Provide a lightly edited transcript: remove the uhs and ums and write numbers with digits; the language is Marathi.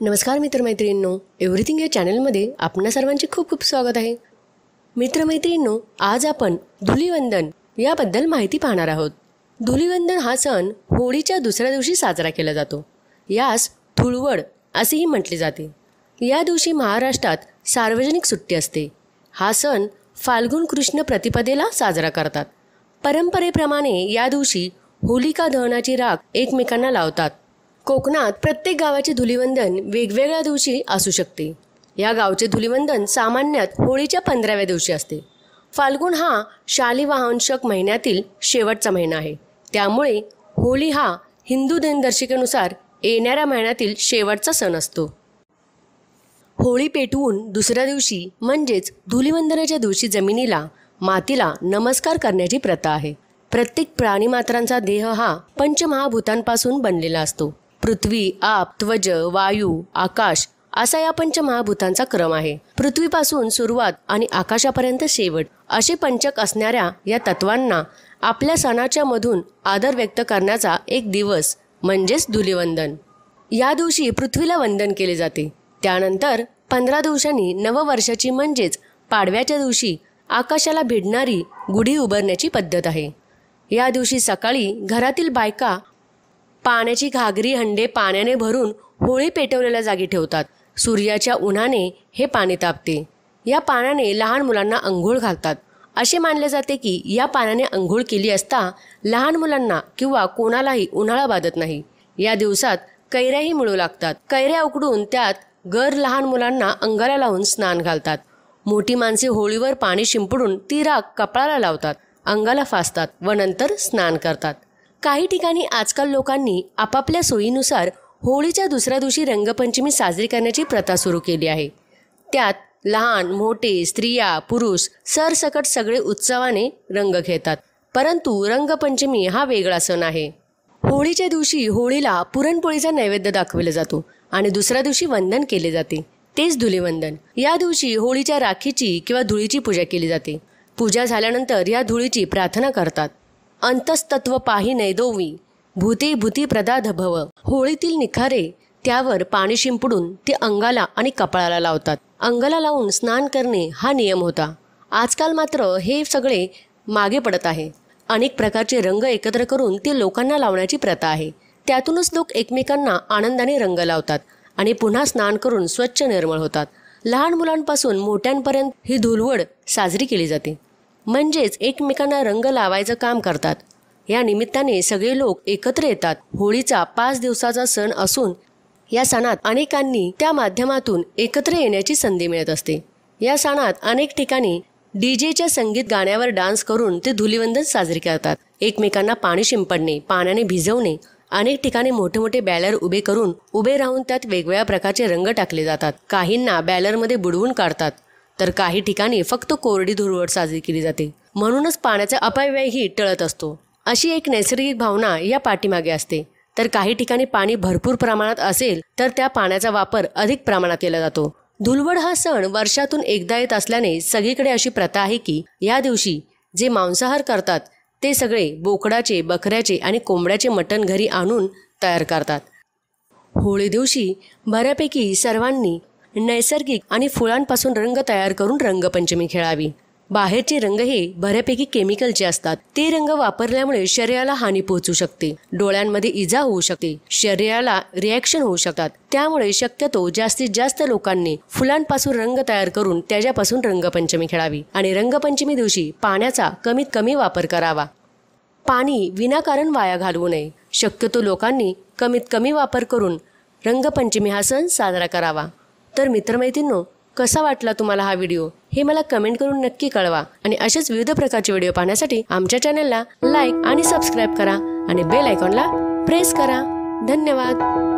नमस्कार मित्रमैत्रिणींनो, एव्हरीथिंग या चॅनलमध्ये आपणा सर्वांचे खूप खूप स्वागत आहे। मित्रमैत्रिणींनो, आज आपण धुलिवंदन याबद्दल माहिती पाहणार आहोत। धुलिवंदन हा सण होळीच्या दुसऱ्या दिवशी साजरा केला जातो। यास धुळवड असेही म्हटले जाते। या दिवशी महाराष्ट्रात सार्वजनिक सुट्टी असते। हा सण फाल्गुन कृष्ण प्रतिपदेला साजरा करतात। परंपरेप्रमाणे या दिवशी होलिका दहनाची राख एकमेकांना लावतात। कोकणात प्रत्येक गावाचे धुलिवंदन वेगवेगळ्या दिवशी असू शकते। या गावचे धुलिवंदन सामान्यतः होळीच्या 15व्या दिवशी असते। फाल्गुन हा शालिवाहन शक महिन्यातील शेवटचा महिना आहे। त्यामुळे होळी हा हिंदू दिनदर्शिकेनुसार येणाऱ्या महिन्यातील शेवटचा सण असतो। होळी पेटवून दुसऱ्या दिवशी म्हणजेच धुलिवंदनाच्या दिवशी जमिनीला मातीला नमस्कार करण्याची प्रथा आहे। प्रत्येक प्राणीमात्रांचा देह हा पंचमहाभूतांपासून बनलेला असतो। पृथ्वी, आप, त्वच, वायू, आकाश असा या पंचमहाभूतांचा क्रम आहे। पृथ्वीपासून सुरुवात आणि आकाशापर्यंत शेवट असे पंचक असणाऱ्या या तत्वांना आपल्या सणाच्या मधून आदर व्यक्त करण्याचा एक दिवस म्हणजेच धुलिवंदन। या दिवशी पृथ्वीला वंदन केले जाते। त्यानंतर 15 दिवसांनी नववर्षाची म्हणजेच पाडव्याच्या दिवशी आकाशाला भिडणारी गुढी उभारण्याची पद्धत आहे। या दिवशी सकाळी घरातील बायका पाण्याची घागरी हंडे पाण्याने भरून होळी पेटवलेल्या जागी ठेवतात। सूर्याच्या उन्हाने हे पाणी तापते। या पाण्याने लहान मुलांना अंघोळ घालतात। असे मानले जाते की या पाण्याने अंघोळ केली असता लहान मुलांना किंवा कोणालाही उन्हाळा बाधत नाही। या दिवसात कैऱ्याही मिळू लागतात। कैऱ्या उकडून त्यात गर लहान मुलांना अंगाला लावून स्नान घालतात। मोठी माणसे होळीवर पाणी शिंपडून ती राख कपाळाला लावतात, अंगाला फासतात व नंतर स्नान करतात। काही ठिकाणी आजकाल लोकांनी आपापल्या सोयीनुसार होळीच्या दुसऱ्या दिवशी रंगपंचमी साजरी करण्याची प्रथा सुरू केली आहे। त्यात लहान मोठे स्त्रिया पुरुष सरसकट सगळे उत्सवाने रंग घेतात। परंतु रंगपंचमी हा वेगळा सण आहे। होळीच्या दिवशी होळीला पुरणपोळीचा नैवेद्य दाखवला जातो आणि दुसऱ्या दिवशी वंदन केले जाते, तेच धुलिवंदन। या दिवशी होळीच्या राखीची किंवा धुळीची पूजा केली जाते। पूजा झाल्यानंतर या धुळीची प्रार्थना करतात। अंतस्तत्व पाही नैदोवी भूते भूती प्रदाध भव। होळीतील निखारे त्यावर पाणी शिंपडून ते अंगाला आणि कपाळाला लावतात। अंगाला लावून स्नान करणे हा नियम होता। आजकाल मात्र हे सगळे मागे पडत आहे। अनेक प्रकारचे रंग एकत्र करून ते लोकांना लावण्याची प्रथा आहे। त्यातूनच लोक एकमेकांना आनंदाने रंग लावतात आणि पुन्हा स्नान करून स्वच्छ निर्मळ होतात। लहान मुलांपासून मोठ्यांपर्यंत ही धुळवड साजरी केली जाते, म्हणजेच एकमेकांना रंग लावायचं काम करतात। या निमित्ताने सगळे लोक एकत्र येतात। होळीचा 5 दिवसाचा सण असून या सणात अनेकांनी त्या माध्यमातून एकत्र येण्याची संधी मिळत असते। या सणात अनेक ठिकाणी डीजेच्या संगीत गाण्यावर डान्स करून ते धुलिवंदन साजरे करतात। एकमेकांना पाणी शिंपडणे, पाण्याने भिजवणे, अनेक ठिकाणी मोठे मोठे बॅलर उभे राहून त्यात वेगवेगळ्या प्रकारचे रंग टाकले जातात। काहींना बॅलरमध्ये बुडवून काढतात, तर काही ठिकाणी फक्त कोरडी धुळवड साजरी केली जाते। म्हणूनच पाण्याचा अपव्ययही टळत असतो। अशी एक नैसर्गिक भावना या पाठीमागे असते। तर काही ठिकाणी पाणी भरपूर प्रमाणात असेल तर त्या पाण्याचा वापर अधिक प्रमाणात केला जातो। धुळवड हा सण वर्षातून एकदा येत असल्याने सगळीकडे अशी प्रथा आहे की या दिवशी जे मांसाहार करतात ते सगळे बोकडाचे, बकऱ्याचे आणि कोंबड्याचे मटण घरी आणून तयार करतात। होळी दिवशी बऱ्यापैकी सर्वांनी नैसर्गिक आणि फुलांपासून रंग तयार करून रंगपंचमी खेळावी। बाहेरचे रंग हे बऱ्यापैकी केमिकलचे असतात। ते रंग वापरल्यामुळे शरीराला हानी पोहोचू शकते, डोळ्यांमध्ये इजा होऊ शकते, शरीराला रिॲक्शन होऊ शकतात। त्यामुळे शक्यतो जास्तीत जास्त लोकांनी फुलांपासून रंग तयार करून त्याच्यापासून रंगपंचमी खेळावी आणि रंगपंचमी दिवशी पाण्याचा कमीत कमी वापर करावा। पाणी विनाकारण वाया घालवू नये। शक्यतो लोकांनी कमीत कमी वापर करून रंगपंचमी हा सण साजरा करावा। तर मित्रमैत्रिणींनो, कसा वाटला तुम्हाला हा व्हिडिओ हे मला कमेंट करून नक्की कळवा आणि असेच विविध प्रकारचे व्हिडिओ पाहण्यासाठी आमच्या चॅनलला लाईक आणि सबस्क्राईब करा आणि बेल आयकॉनला प्रेस करा। धन्यवाद।